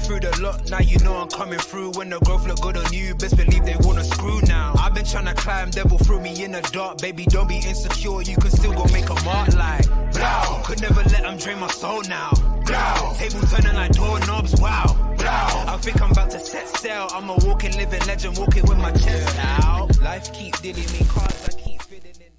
through the lot, now you know I'm coming through. When the growth look good on you, best believe they wanna screw now. I've been trying to climb, devil threw me in the dark. Baby, don't be insecure, you can still go make a mark like blow. Could never let them drain my soul now. Blow. Tables turning like doorknobs, wow. Blow. I think I'm about to set sail. I'm a walking, living legend, walking with my chest out. Life keep dealing me cards, I keep feeling it.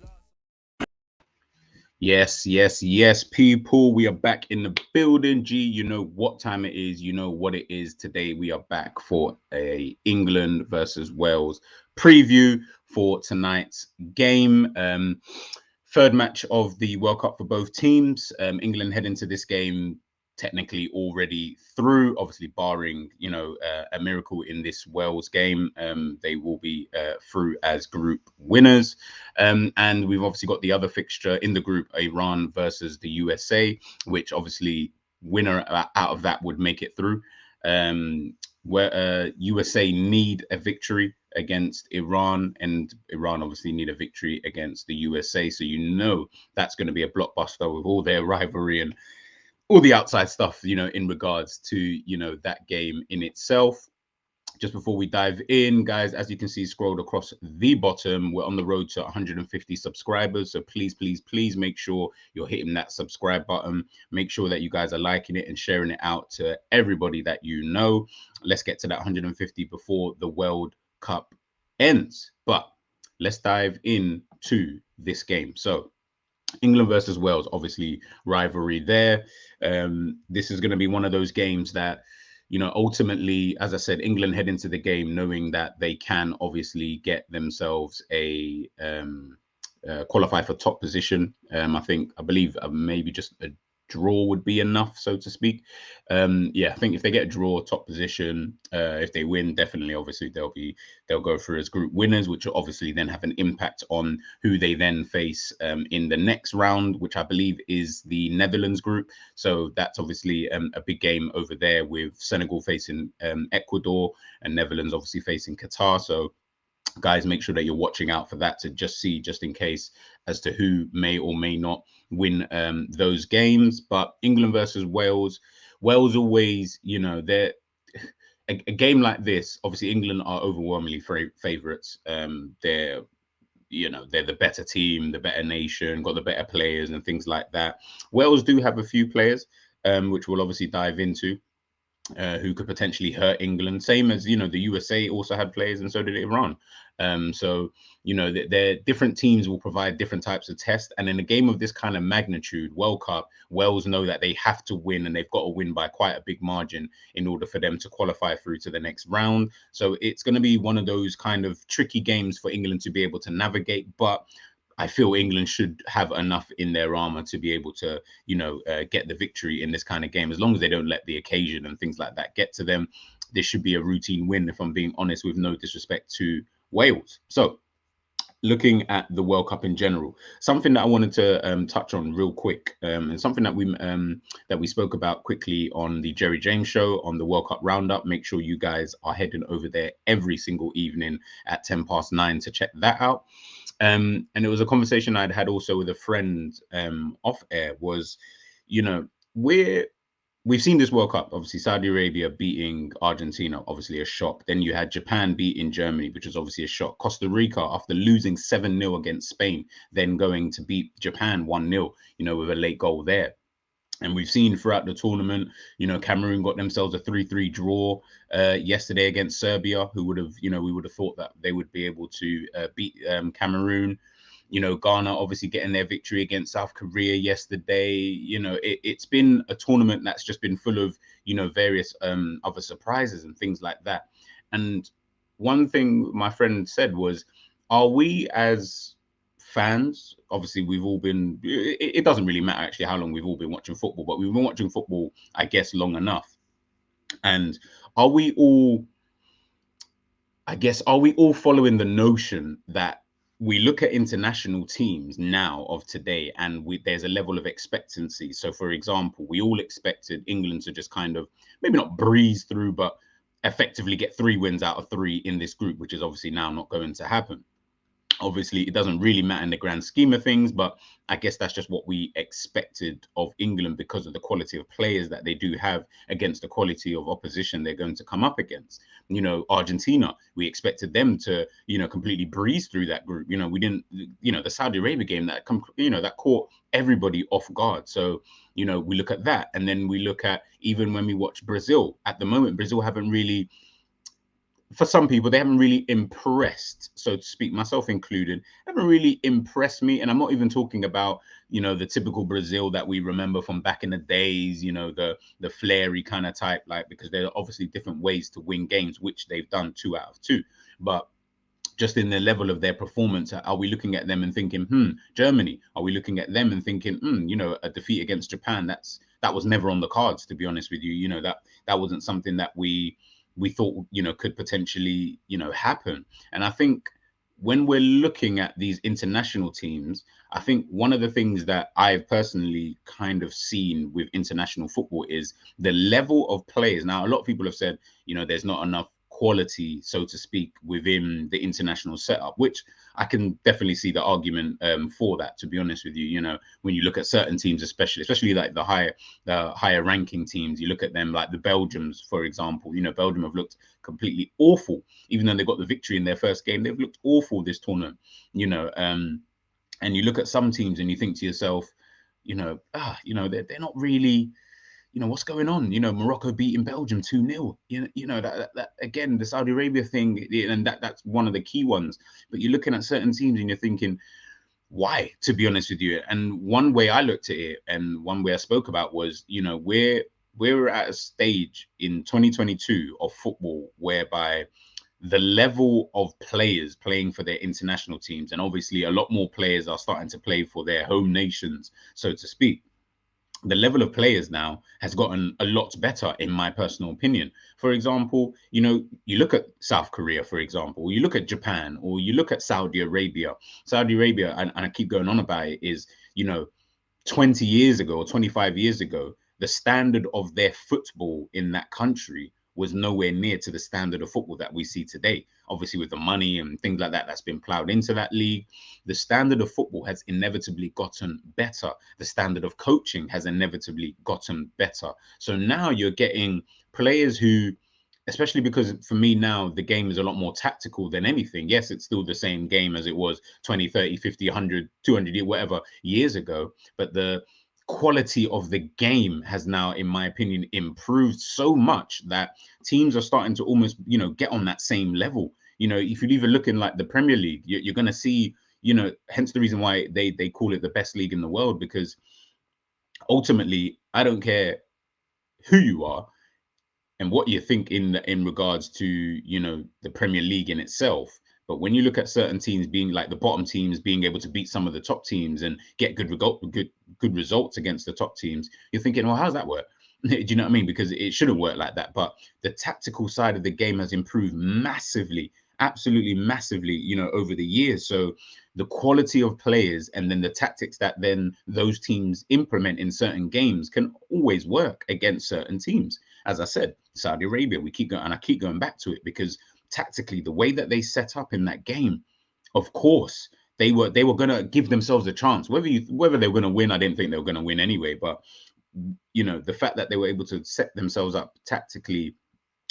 Yes, people, we are back in the building. G, you know what time it is, you know what it is. Today we are back for a England versus Wales preview for tonight's game. Third match of the World Cup for both teams. England head into this game technically already through, obviously barring a miracle in this Wales game. They will be through as group winners, and we've obviously got the other fixture in the group, Iran versus the USA, which obviously winner out of that would make it through, where USA need a victory against Iran, and Iran obviously need a victory against the USA, so that's going to be a blockbuster with all their rivalry and all the outside stuff, in regards to, that game in itself. Just before we dive in, guys, as you can see scrolled across the bottom, we're on the road to 150 subscribers. So please make sure you're hitting that subscribe button. Make sure that you guys are liking it and sharing it out to everybody that you know. Let's get to that 150 before the World Cup ends. But let's dive into this game. So England versus Wales, obviously rivalry there. This is going to be one of those games that, ultimately, as I said, England head into the game knowing that they can obviously get themselves a qualify for top position. I believe maybe just a draw would be enough, so to speak. I think if they get a draw, top position, if they win, definitely, obviously they'll go through as group winners, which will obviously then have an impact on who they then face in the next round, which I believe is the Netherlands group. So that's obviously a big game over there, with Senegal facing Ecuador and Netherlands obviously facing Qatar. So guys, make sure that you're watching out for that, to just in case, as to who may or may not win those games. But England versus Wales always, they're a game like this. Obviously, England are overwhelmingly favourites. They're the better team, the better nation, got the better players and things like that. Wales do have a few players, which we'll obviously dive into, who could potentially hurt England. Same as, the USA also had players, and so did Iran. So, their different teams will provide different types of tests. And in a game of this kind of magnitude, World Cup, Wales know that they have to win, and they've got to win by quite a big margin in order for them to qualify through to the next round. So it's going to be one of those kind of tricky games for England to be able to navigate. But I feel England should have enough in their armor to be able to, get the victory in this kind of game. As long as they don't let the occasion and things like that get to them, this should be a routine win, if I'm being honest, with no disrespect to Wales. So looking at the World Cup in general, something that I wanted to touch on real quick, and something that we spoke about quickly on the Jerry James show on the World Cup Roundup. Make sure you guys are heading over there every single evening at 9:10 to check that out. And it was a conversation I'd had also with a friend off air. Was, we've seen this World Cup, obviously Saudi Arabia beating Argentina, obviously a shock. Then you had Japan beating Germany, which was obviously a shock. Costa Rica, after losing 7-0 against Spain, then going to beat Japan 1-0, with a late goal there. And we've seen throughout the tournament, Cameroon got themselves a 3-3 draw yesterday against Serbia, who would have, we would have thought that they would be able to beat Cameroon. Ghana obviously getting their victory against South Korea yesterday. It's been a tournament that's just been full of, various other surprises and things like that. And one thing my friend said was, are we as fans, obviously we've all been, it doesn't really matter actually how long we've all been watching football, but we've been watching football, I guess, long enough. And are we all following the notion that we look at international teams now of today, and there's a level of expectancy? So for example, we all expected England to just kind of maybe not breeze through, but effectively get 3 wins out of 3 in this group, which is obviously now not going to happen. Obviously, it doesn't really matter in the grand scheme of things, but I guess that's just what we expected of England because of the quality of players that they do have against the quality of opposition they're going to come up against. Argentina, we expected them to, completely breeze through that group. We didn't, the Saudi Arabia game that caught everybody off guard. So, we look at that, and then we look at, even when we watch Brazil at the moment, Brazil haven't really, for some people, they haven't really impressed, so to speak, myself included, haven't really impressed me. And I'm not even talking about, the typical Brazil that we remember from back in the days, the flary kind of type, like, because there are obviously different ways to win games, which they've done 2 out of 2. But just in the level of their performance, are we looking at them and thinking, Germany? Are we looking at them and thinking, a defeat against Japan? That was never on the cards, to be honest with you. That wasn't something that we thought, could potentially, happen. And I think when we're looking at these international teams, I think one of the things that I've personally kind of seen with international football is the level of players. Now, a lot of people have said, there's not enough quality, so to speak, within the international setup, which I can definitely see the argument for that, to be honest with you. When you look at certain teams, especially like the higher ranking teams, you look at them like the Belgians, for example. Belgium have looked completely awful, even though they got the victory in their first game. They've looked awful this tournament. And you look at some teams and you think to yourself, they're not really, what's going on? Morocco beating Belgium 2-0. That again, the Saudi Arabia thing, and that's one of the key ones. But you're looking at certain teams and you're thinking, why? To be honest with you. And one way I looked at it, and one way I spoke about, was, we're at a stage in 2022 of football whereby the level of players playing for their international teams, and obviously a lot more players are starting to play for their home nations, so to speak. The level of players now has gotten a lot better, in my personal opinion. For example, you look at South Korea, for example, or you look at Japan, or you look at Saudi Arabia. Saudi Arabia, and I keep going on about it, is, 20 years ago or 25 years ago, the standard of their football in that country was nowhere near to the standard of football that we see today. Obviously, with the money and things like that that's been plowed into that league, the standard of football has inevitably gotten better. The standard of coaching has inevitably gotten better. So now you're getting players who, especially because for me now, the game is a lot more tactical than anything. Yes, it's still the same game as it was 20, 30, 50, 100, 200, whatever years ago. But the quality of the game has now, in my opinion, improved so much that teams are starting to almost, get on that same level. If you even look in like the Premier League, you're going to see, hence the reason why they call it the best league in the world, because ultimately, I don't care who you are and what you think in regards to, the Premier League in itself. But when you look at certain teams being like the bottom teams being able to beat some of the top teams and get good results against the top teams, you're thinking, well, how's that work? Do you know what I mean? Because it shouldn't work like that. But the tactical side of the game has improved massively, absolutely massively, over the years. So the quality of players and then the tactics that then those teams implement in certain games can always work against certain teams. As I said, Saudi Arabia, we keep going, and I keep going back to it because tactically, the way that they set up in that game, of course, they were going to give themselves a chance. Whether they were going to win, I didn't think they were going to win anyway. But the fact that they were able to set themselves up tactically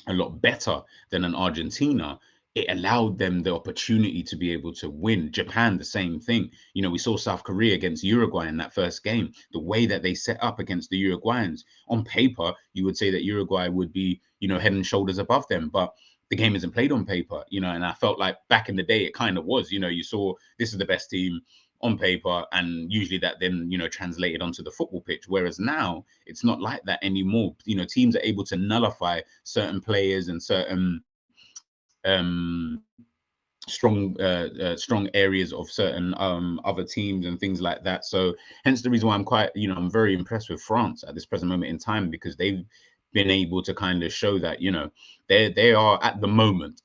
a lot better than an Argentina, it allowed them the opportunity to be able to win. Japan, the same thing. We saw South Korea against Uruguay in that first game. The way that they set up against the Uruguayans, on paper, you would say that Uruguay would be, head and shoulders above them. But the game isn't played on paper, and I felt like back in the day, it kind of was, you saw this is the best team on paper, and usually that then, translated onto the football pitch. Whereas now it's not like that anymore. Teams are able to nullify certain players and certain strong areas of certain other teams and things like that. So hence the reason why I'm very impressed with France at this present moment in time, because they've been able to kind of show that, they are at the moment,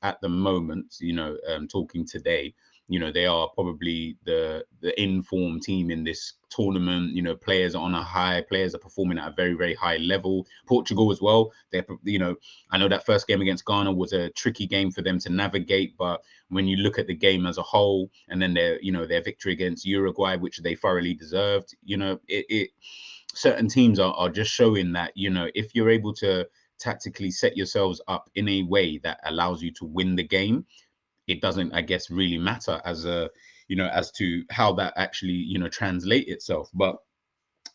talking today, You know, they are probably the informed team in this tournament. You know, players are on a high, players are performing at a very, very high level. Portugal as well. They're, you know, I know that first game against Ghana was a tricky game for them to navigate, but when you look at the game as a whole, and then their victory against Uruguay, which they thoroughly deserved, you know, it certain teams are just showing that, you know, if you're able to tactically set yourselves up in a way that allows you to win the game, it doesn't, I guess, really matter as to how that actually, you know, translate itself. But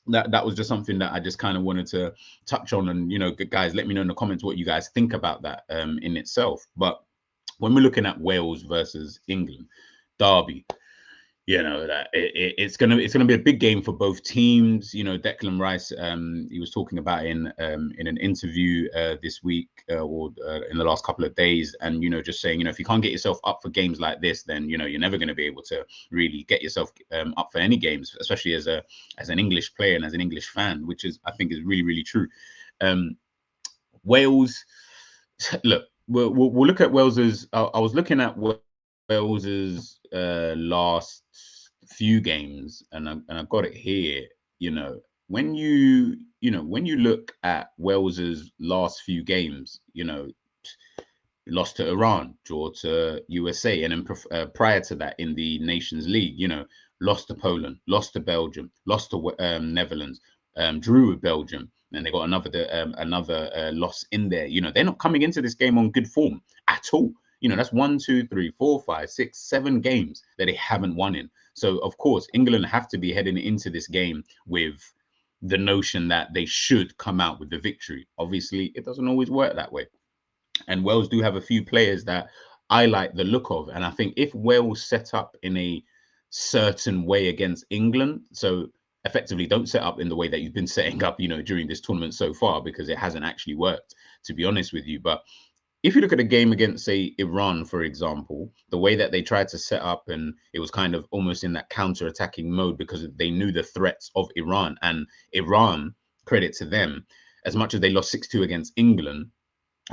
that was just something that I just kind of wanted to touch on. And, you know, guys, let me know in the comments what you guys think about that in itself. But when we're looking at Wales versus England, Derby, you know, that it's gonna be a big game for both teams. You know, Declan Rice, he was talking about in an interview this week or in the last couple of days, and, you know, just saying, you know, if you can't get yourself up for games like this, then, you know, you're never going to be able to really get yourself up for any games, especially as an English player and as an English fan, which is, I think, is really, really true. Wales, look, we'll look at Wales's. I was looking at Wales's last few games, and I got it here. You know, when you look at Wales's last few games, you know, lost to Iran, draw to USA, and then prior to that in the Nations League, you know, lost to Poland, lost to Belgium, lost to Netherlands, drew with Belgium, and they got another loss in there. You know, they're not coming into this game on good form at all. You know, that's 1, 2, 3, 4, 5, 6, 7 games that they haven't won in. So, of course, England have to be heading into this game with the notion that they should come out with the victory. Obviously, it doesn't always work that way. And Wales do have a few players that I like the look of. And I think if Wales set up in a certain way against England, so effectively don't set up in the way that you've been setting up, you know, during this tournament so far, because it hasn't actually worked, to be honest with you. But if you look at a game against, say, Iran, for example, the way that they tried to set up, and it was kind of almost in that counter-attacking mode because they knew the threats of Iran. And Iran, credit to them, as much as they lost 6-2 against England,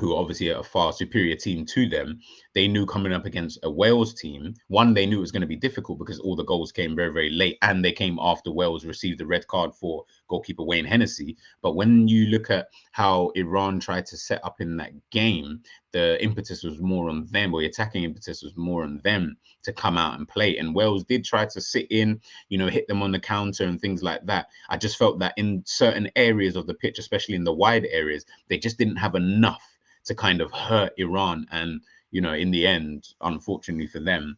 who are obviously a far superior team to them, they knew coming up against a Wales team, one, they knew it was going to be difficult because all the goals came very, very late, and they came after Wales received the red card for goalkeeper Wayne Hennessy. But when you look at how Iran tried to set up in that game, the impetus was more on them, or the attacking impetus was more on them to come out and play. And Wales did try to sit in, you know, hit them on the counter and things like that. I just felt that in certain areas of the pitch, especially in the wide areas, they just didn't have enough to kind of hurt Iran. And, you know, in the end, unfortunately for them,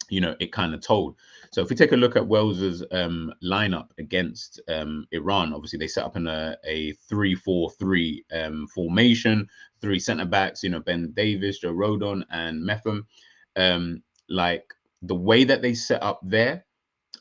you know, it kind of told. So if we take a look at Wales's lineup against Iran, obviously they set up in a 3-4-3 formation, 3 centre backs, you know, Ben Davies, Joe Rodon, and Metham. Like the way that they set up there,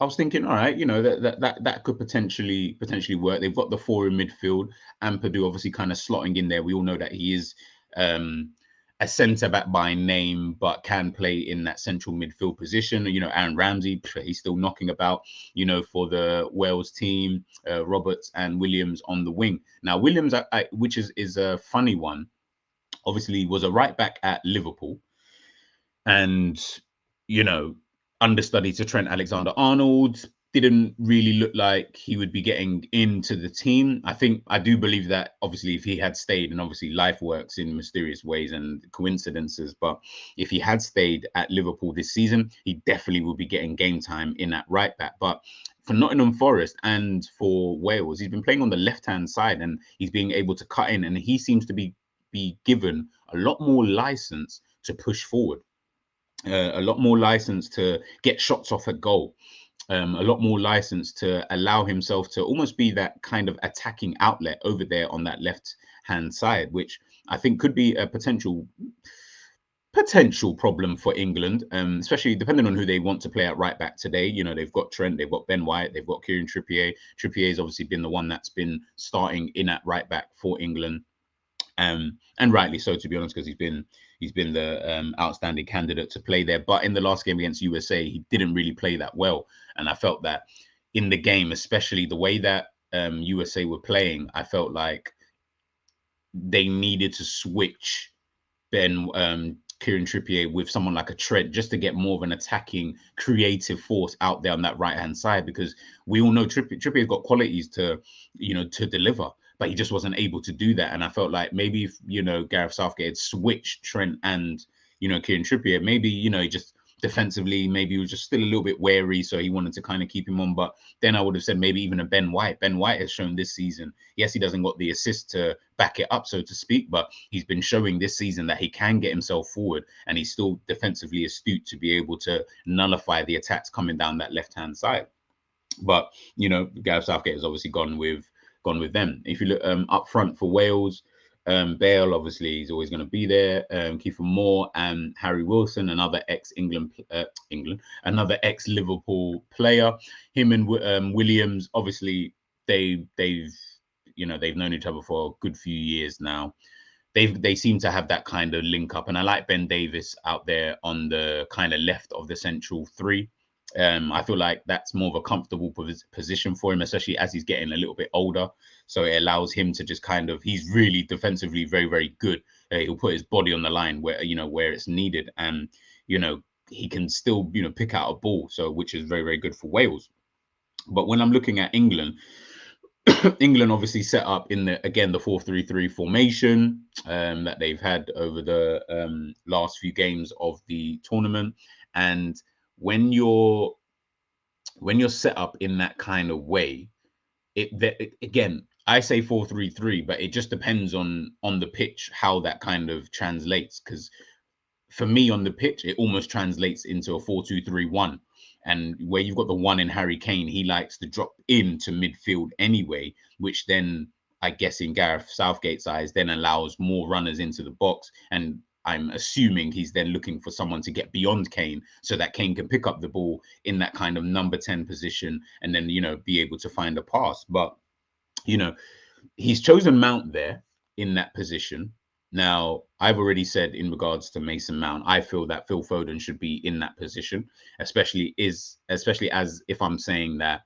I was thinking, all right, you know, that could potentially work. They've got the 4 in midfield, and Purdue obviously kind of slotting in there. We all know that he is a centre back by name, but can play in that central midfield position. You know, Aaron Ramsey, he's still knocking about, you know, for the Wales team. Roberts and Williams on the wing. Now, Williams, which is a funny one, obviously was a right back at Liverpool, and, you know, understudy to Trent Alexander-Arnold, didn't really look like he would be getting into the team. I do believe that obviously if he had stayed, and obviously life works in mysterious ways and coincidences, but if he had stayed at Liverpool this season, he definitely would be getting game time in that right back. But for Nottingham Forest and for Wales, he's been playing on the left-hand side, and he's being able to cut in, and he seems to be given a lot more license to push forward. A lot more license to get shots off at goal, a lot more license to allow himself to almost be that kind of attacking outlet over there on that left-hand side, which I think could be a potential problem for England, especially depending on who they want to play at right back today. You know, they've got Trent, they've got Ben White, they've got Kieran Trippier. Trippier's obviously been the one that's been starting in at right back for England. And rightly so, to be honest, because he's been the outstanding candidate to play there. But in the last game against USA, he didn't really play that well, and I felt that in the game, especially the way that USA were playing, I felt like they needed to switch Kieran Trippier with someone like a Trent, just to get more of an attacking, creative force out there on that right hand side, because we all know Trippier's got qualities to, to deliver, but he just wasn't able to do that. And I felt like maybe if, Gareth Southgate had switched Trent and, Kieran Trippier, maybe, he just defensively, maybe he was just still a little bit wary, so he wanted to kind of keep him on. But then I would have said maybe even a Ben White. Ben White has shown this season, yes, he doesn't got the assist to back it up, so to speak, but he's been showing this season that he can get himself forward, and he's still defensively astute to be able to nullify the attacks coming down that left-hand side. But, Gareth Southgate has obviously gone with them. If you look up front for Wales, Bale, obviously, he's always going to be there. Kiefer Moore and Harry Wilson, another another ex-Liverpool player. Him and Williams, obviously, they've known each other for a good few years now. They seem to have that kind of link up, and I like Ben Davies out there on the kind of left of the central three. I feel like that's more of a comfortable position for him, especially as he's getting a little bit older. So it allows him to just he's really defensively very, very good. He'll put his body on the line where it's needed, and he can still pick out a ball. So which is very, very good for Wales. But when I'm looking at England, England obviously set up in the 4-3-3 formation that they've had over the last few games of the tournament. And when you're set up in that kind of way, again, I say 4-3-3, but it just depends on the pitch how that kind of translates. Because for me on the pitch, it almost translates into a 4-2-3-1. And where you've got the one in Harry Kane, he likes to drop into midfield anyway, which then I guess in Gareth Southgate's eyes then allows more runners into the box. And I'm assuming he's then looking for someone to get beyond Kane so that Kane can pick up the ball in that kind of number 10 position and then, be able to find a pass. But, he's chosen Mount there in that position. Now, I've already said in regards to Mason Mount, I feel that Phil Foden should be in that position, especially as if I'm saying that,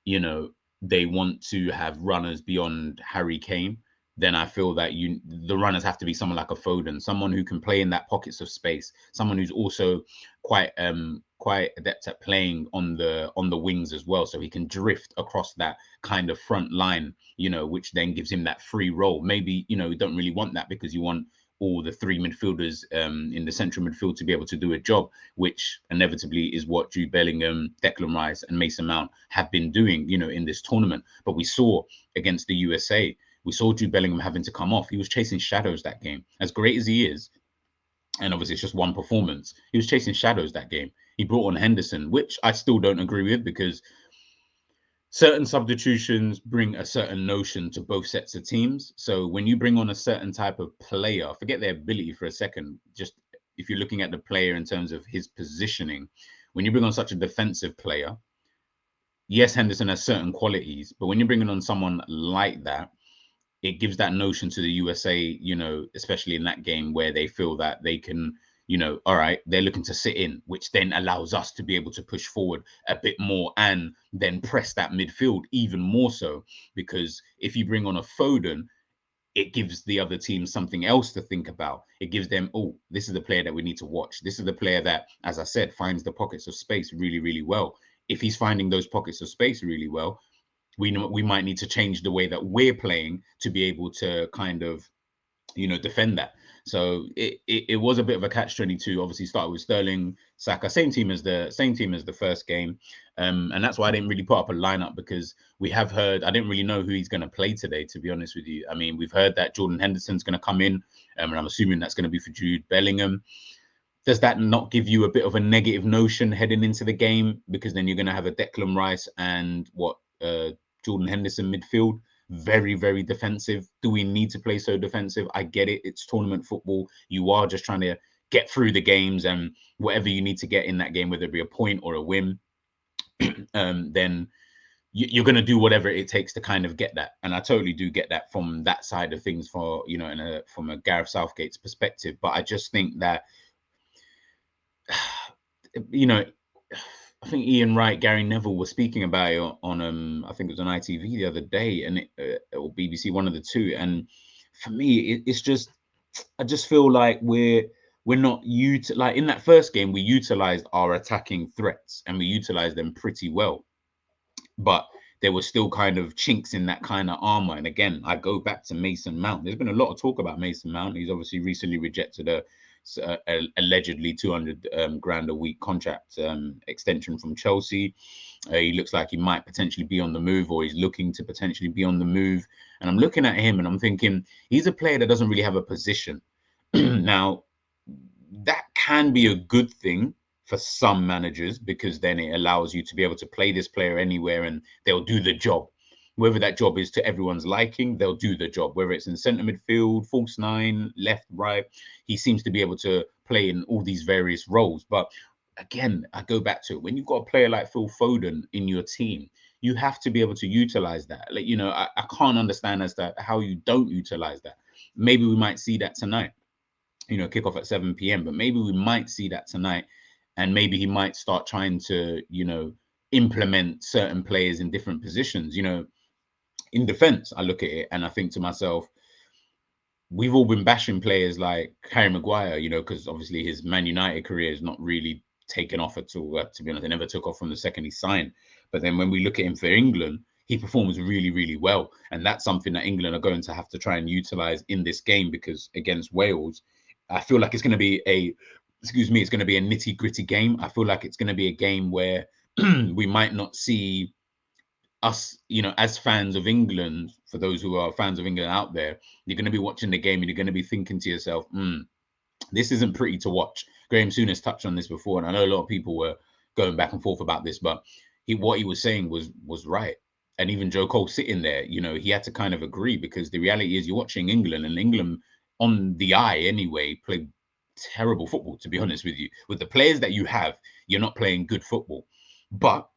they want to have runners beyond Harry Kane. Then I feel that the runners have to be someone like a Foden, someone who can play in that pockets of space, someone who's also quite adept at playing on the wings as well, so he can drift across that kind of front line, which then gives him that free role. Maybe you don't really want that because you want all the three midfielders in the central midfield to be able to do a job, which inevitably is what Jude Bellingham, Declan Rice, and Mason Mount have been doing, in this tournament. But we saw against the USA. We saw Jude Bellingham having to come off. He was chasing shadows that game. As great as he is, and obviously it's just one performance, he was chasing shadows that game. He brought on Henderson, which I still don't agree with, because certain substitutions bring a certain notion to both sets of teams. So when you bring on a certain type of player, forget their ability for a second, just if you're looking at the player in terms of his positioning, when you bring on such a defensive player, yes, Henderson has certain qualities, but when you're bringing on someone like that, it gives that notion to the USA, especially in that game where they feel that they can, all right, they're looking to sit in, which then allows us to be able to push forward a bit more and then press that midfield even more so. Because if you bring on a Foden, it gives the other team something else to think about. It gives them, oh, this is the player that we need to watch. This is the player that, as I said, finds the pockets of space really, really well. If he's finding those pockets of space really well, we might need to change the way that we're playing to be able to kind of, defend that. So it was a bit of a catch-22. Obviously, started with Sterling, Saka, same team as the first game, and that's why I didn't really put up a lineup, because we have heard, I didn't really know who he's going to play today, to be honest with you. I mean, we've heard that Jordan Henderson's going to come in, and I'm assuming that's going to be for Jude Bellingham. Does that not give you a bit of a negative notion heading into the game? Because then you're going to have a Declan Rice and Jordan Henderson midfield, very, very defensive. Do we need to play so defensive? I get it. It's tournament football. You are just trying to get through the games, and whatever you need to get in that game, whether it be a point or a win, then you're going to do whatever it takes to kind of get that. And I totally do get that from that side of things from a Gareth Southgate's perspective. But I just think that, I think Ian Wright, Gary Neville was speaking about it on I think it was on ITV the other day, and or BBC, one of the two. And for me, it's just, I just feel like we're we're not like in that first game, we utilized our attacking threats and we utilized them pretty well. But there were still kind of chinks in that kind of armor. And again, I go back to Mason Mount. There's been a lot of talk about Mason Mount. He's obviously recently rejected a allegedly 200 grand a week contract extension from Chelsea. He looks like he might potentially be on the move, or he's looking to potentially be on the move. And I'm looking at him and I'm thinking he's a player that doesn't really have a position. Now, that can be a good thing for some managers, because then it allows you to be able to play this player anywhere and they'll do the job. Whether that job is to everyone's liking, they'll do the job. Whether it's in centre midfield, false nine, left, right, he seems to be able to play in all these various roles. But again, I go back to it. When you've got a player like Phil Foden in your team, you have to be able to utilize that. Like, I can't understand as to how you don't utilize that. Maybe we might see that tonight, kick off at 7 p.m. But maybe we might see that tonight. And maybe he might start trying to, implement certain players in different positions. In defense, I look at it and I think to myself, we've all been bashing players like Harry Maguire, because obviously his Man United career is not really taken off at all. To be honest, it never took off from the second he signed. But then when we look at him for England, he performs really, really well. And that's something that England are going to have to try and utilize in this game, because against Wales, I feel like it's going to be it's going to be a nitty gritty game. I feel like it's going to be a game where we might not see us, as fans of England. For those who are fans of England out there, you're going to be watching the game and you're going to be thinking to yourself, this isn't pretty to watch. Graham Souness touched on this before, and I know a lot of people were going back and forth about this, but what he was saying was right. And even Joe Cole sitting there, he had to kind of agree, because the reality is you're watching England, and England, on the eye anyway, play terrible football, to be honest with you. With the players that you have, you're not playing good football. But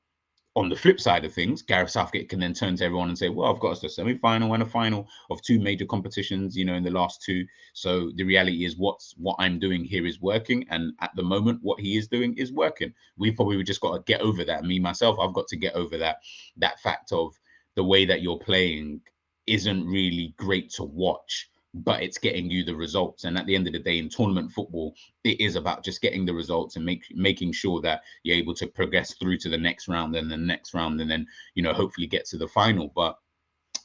on the flip side of things, Gareth Southgate can then turn to everyone and say, well, I've got us to semi-final and a final of two major competitions, in the last two. So the reality is what I'm doing here is working. And at the moment, what he is doing is working. We've probably just got to get over that. Me, myself, I've got to get over that fact of the way that you're playing isn't really great to watch, but it's getting you the results. And at the end of the day, in tournament football, it is about just getting the results and making sure that you're able to progress through to the next round and the next round, and then, hopefully get to the final. But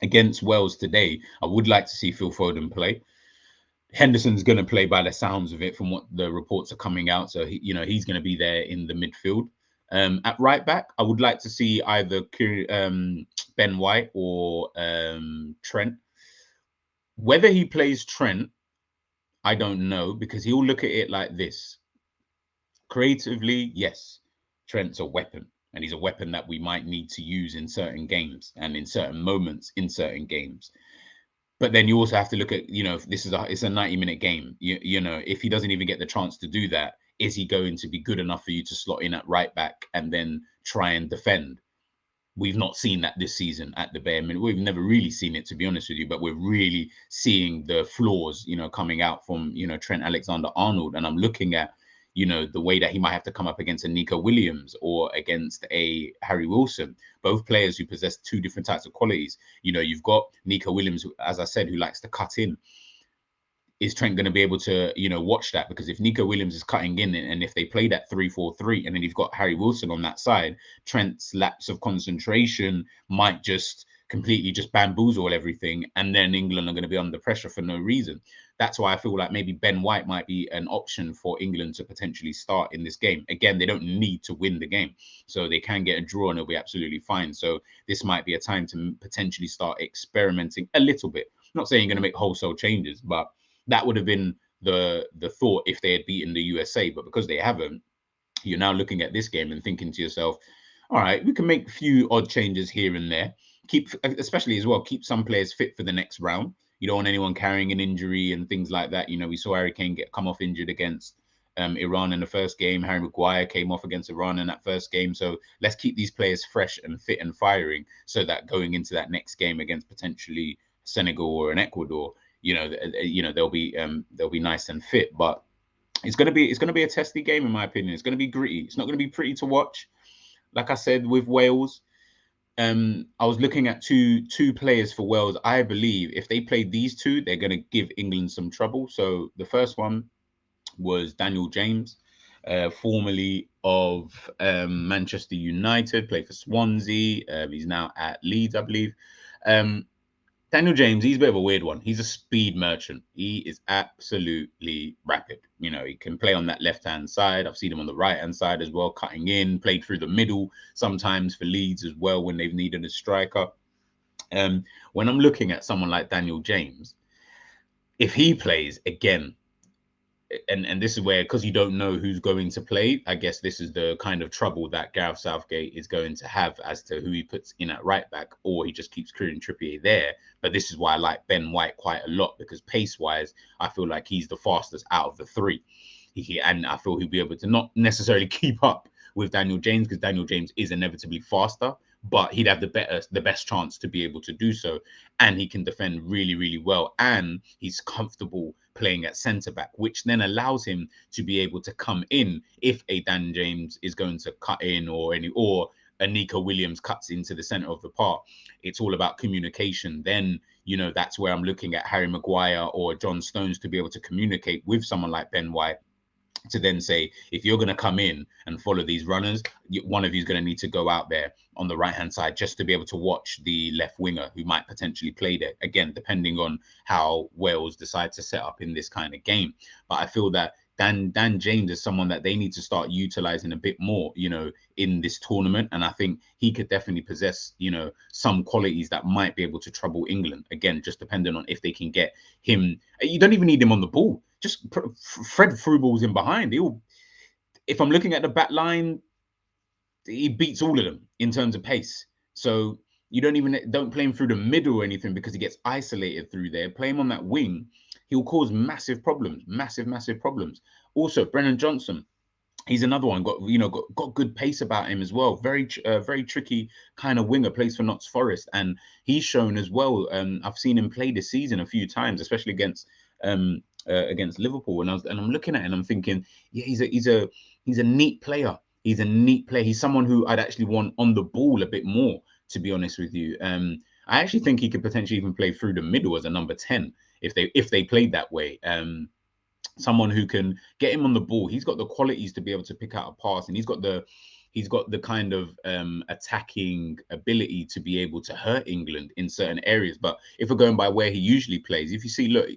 against Wales today, I would like to see Phil Foden play. Henderson's going to play by the sounds of it, from what the reports are coming out. So, he's going to be there in the midfield. At right back, I would like to see either Ben White or Trent. Whether he plays Trent, I don't know, because he'll look at it like this. Creatively, yes, Trent's a weapon, and he's a weapon that we might need to use in certain games and in certain moments in certain games. But then you also have to look at, if it's a 90-minute game, if he doesn't even get the chance to do that, is he going to be good enough for you to slot in at right back and then try and defend? We've not seen that this season at the bare minimum. We've never really seen it, to be honest with you, but we're really seeing the flaws, coming out from, Trent Alexander-Arnold. And I'm looking at, the way that he might have to come up against a Nico Williams or against a Harry Wilson, both players who possess two different types of qualities. You've got Nico Williams, as I said, who likes to cut in. Is Trent going to be able to, watch that? Because if Nico Williams is cutting in, and if they play that 3-4-3, and then you've got Harry Wilson on that side, Trent's lapse of concentration might just completely just bamboozle everything, and then England are going to be under pressure for no reason. That's why I feel like maybe Ben White might be an option for England to potentially start in this game. Again, they don't need to win the game, so they can get a draw and it'll be absolutely fine. So this might be a time to potentially start experimenting a little bit. I'm not saying you're going to make wholesale changes, but that would have been the thought if they had beaten the USA. But because they haven't, you're now looking at this game and thinking to yourself, all right, we can make a few odd changes here and there. Especially as well, keep some players fit for the next round. You don't want anyone carrying an injury and things like that. We saw Harry Kane come off injured against Iran in the first game. Harry Maguire came off against Iran in that first game. So let's keep these players fresh and fit and firing, so that going into that next game against potentially Senegal or an Ecuador, they'll be nice and fit. But it's going to be a testy game, in my opinion. It's going to be gritty. It's not going to be pretty to watch. Like I said, with Wales, I was looking at two players for Wales. I believe if they play these two, they're going to give England some trouble. So the first one was Daniel James, formerly of Manchester United, played for Swansea. He's now at Leeds, I believe. Um, Daniel James, he's a bit of a weird one. He's a speed merchant. He is absolutely rapid. You know, he can play on that left-hand side. I've seen him on the right-hand side as well, cutting in, played through the middle sometimes for Leeds as well when they've needed a striker. When I'm looking at someone like Daniel James, if he plays again, and this is where, because you don't know who's going to play, I guess this is the kind of trouble that Gareth Southgate is going to have as to who he puts in at right back, or he just keeps Kieran Trippier there. But this is why I like Ben White quite a lot, because pace-wise, I feel like he's the fastest out of the three. And I feel he'll be able to not necessarily keep up with Daniel James, because Daniel James is inevitably faster, but he'd have the best chance to be able to do so. And he can defend really, really well. And he's comfortable playing at centre back, which then allows him to be able to come in if a Dan James is going to cut in, or a Nico Williams cuts into the centre of the park. It's all about communication. Then, you know, that's where I'm looking at Harry Maguire or John Stones to be able to communicate with someone like Ben White, to then say, if you're going to come in and follow these runners, one of you is going to need to go out there on the right-hand side just to be able to watch the left winger who might potentially play there. Again, depending on how Wales decide to set up in this kind of game. But I feel that Dan James is someone that they need to start utilizing a bit more, you know, in this tournament. And I think he could definitely possess, you know, some qualities that might be able to trouble England. Again, just depending on if they can get him. You don't even need him on the ball. Just Fred through balls in behind. If I'm looking at the back line, he beats all of them in terms of pace. So you don't play him through the middle or anything, because he gets isolated through there. Play him on that wing, he'll cause massive problems, massive problems. Also, Brennan Johnson, he's another one. Got good pace about him as well. Very tricky kind of winger. Plays for Notts Forest, and he's shown as well. I've seen him play this season a few times, especially against Liverpool. And I'm looking at him, and I'm thinking, yeah, he's a neat player. He's a neat player. He's someone who I'd actually want on the ball a bit more, to be honest with you. I actually think he could potentially even play through the middle as a number 10 if they played that way. Someone who can get him on the ball. He's got the qualities to be able to pick out a pass, and he's got the kind of attacking ability to be able to hurt England in certain areas. But if we're going by where he usually plays, if you see, look,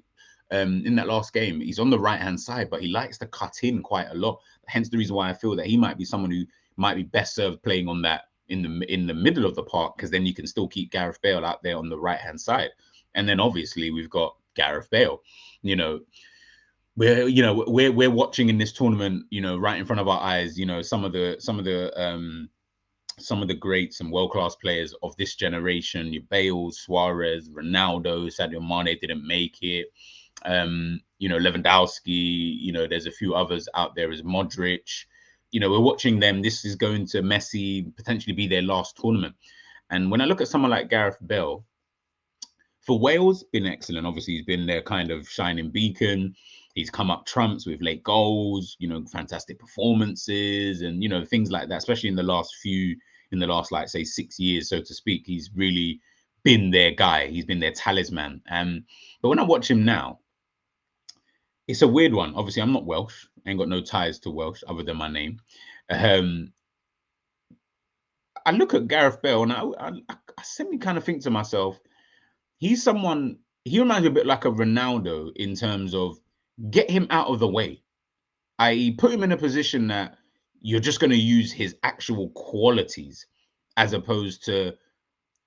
in that last game, he's on the right-hand side, but he likes to cut in quite a lot. Hence the reason why I feel that he might be someone who might be best served playing on that in the middle of the park, because then you can still keep Gareth Bale out there on the right-hand side. And then obviously we've got Gareth Bale. You know, we're watching in this tournament, you know, right in front of our eyes, you know, some of the greats and world-class players of this generation. Your Bale, Suarez, Ronaldo, Sadio Mane didn't make it. You know, Lewandowski, you know, there's a few others out there as Modric. You know, we're watching them. This is going to Messi potentially be their last tournament. And when I look at someone like Gareth Bale, for Wales, been excellent. Obviously, he's been their kind of shining beacon. He's come up trumps with late goals, you know, fantastic performances, and, you know, things like that, especially in the last, like, say, 6 years, so to speak. He's really been their guy. He's been their talisman. But when I watch him now, it's a weird one. Obviously, I'm not Welsh. I ain't got no ties to Welsh other than my name. I look at Gareth Bale, and I simply kind of think to myself, he's someone, he reminds me a bit like a Ronaldo in terms of get him out of the way. I put him in a position that you're just going to use his actual qualities as opposed to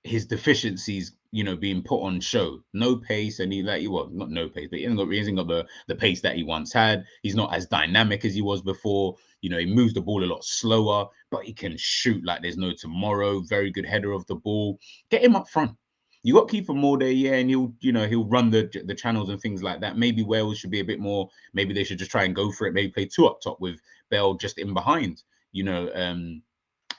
his deficiencies, you know, being put on show. No pace, and not no pace, but he hasn't got the pace that he once had. He's not as dynamic as he was before. You know, he moves the ball a lot slower, but he can shoot like there's no tomorrow. Very good header of the ball. Get him up front. You got Kiefer Moore there, yeah, and he'll run the channels and things like that. Maybe Wales should be a bit more. Maybe they should just try and go for it. Maybe play two up top with Bale just in behind. You know, and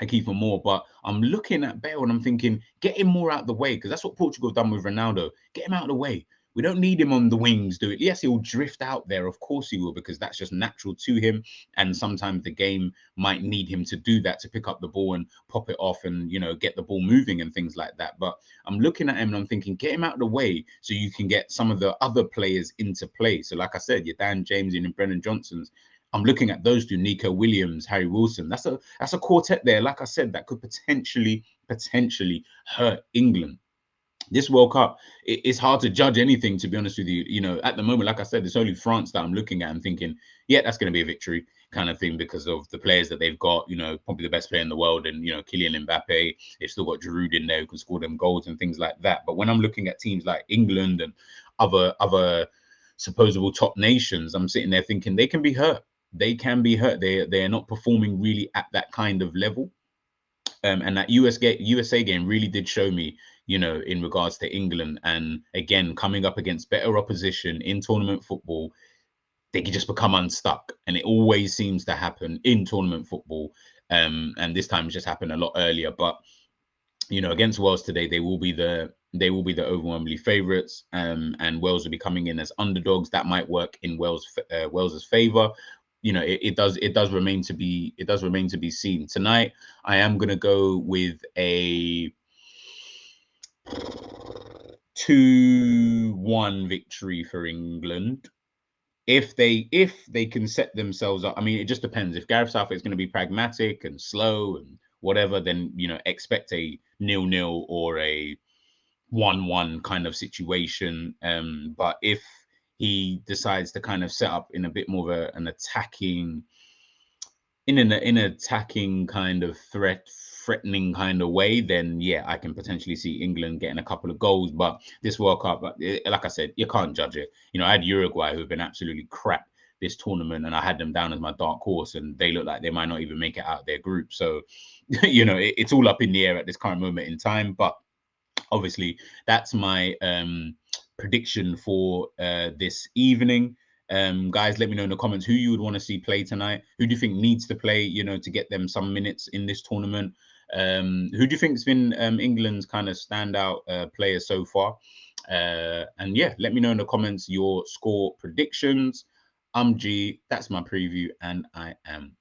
Kiefer Moore. But I'm looking at Bale and I'm thinking, get him more out the way, because that's what Portugal have done with Ronaldo. Get him out of the way. We don't need him on the wings, do it. Yes, he'll drift out there. Of course he will, because that's just natural to him. And sometimes the game might need him to do that, to pick up the ball and pop it off and, you know, get the ball moving and things like that. But I'm looking at him and I'm thinking, get him out of the way so you can get some of the other players into play. So like I said, your Dan James and Brennan Johnson's, I'm looking at those two, Nico Williams, Harry Wilson. That's a quartet there, like I said, that could potentially hurt England. This World Cup, it's hard to judge anything, to be honest with you. You know, at the moment, like I said, it's only France that I'm looking at and thinking, yeah, that's going to be a victory kind of thing, because of the players that they've got. You know, probably the best player in the world, and, you know, Kylian Mbappe. They've still got Giroud in there who can score them goals and things like that. But when I'm looking at teams like England and other supposable top nations, I'm sitting there thinking they can be hurt. They can be hurt. They're not performing really at that kind of level. And that USA game really did show me, you know, in regards to England, and again, coming up against better opposition in tournament football, they can just become unstuck. And it always seems to happen in tournament football. And this time it just happened a lot earlier. But, you know, against Wales today, they will be the overwhelmingly favourites. And Wales will be coming in as underdogs. That might work in Wales's favour. You know, it does remain to be seen. Tonight, I am gonna go with a 2-1 victory for England. If they can set themselves up, I mean, it just depends. If Gareth Southgate is going to be pragmatic and slow and whatever, then, you know, expect a 0-0 or a 1-1 kind of situation. But if he decides to kind of set up in a bit more of an attacking, in an attacking kind of threatening kind of way, then yeah, I can potentially see England getting a couple of goals. But this World Cup, like I said, you can't judge it. You know, I had Uruguay, who've been absolutely crap this tournament, and I had them down as my dark horse, and they look like they might not even make it out of their group. So, you know, it's all up in the air at this current moment in time. But obviously, that's my prediction for this evening. Guys, let me know in the comments who you would want to see play tonight. Who do you think needs to play, you know, to get them some minutes in this tournament? Who do you think's been England's kind of standout player so far? And yeah, let me know in the comments your score predictions. I'm G, that's my preview, and I am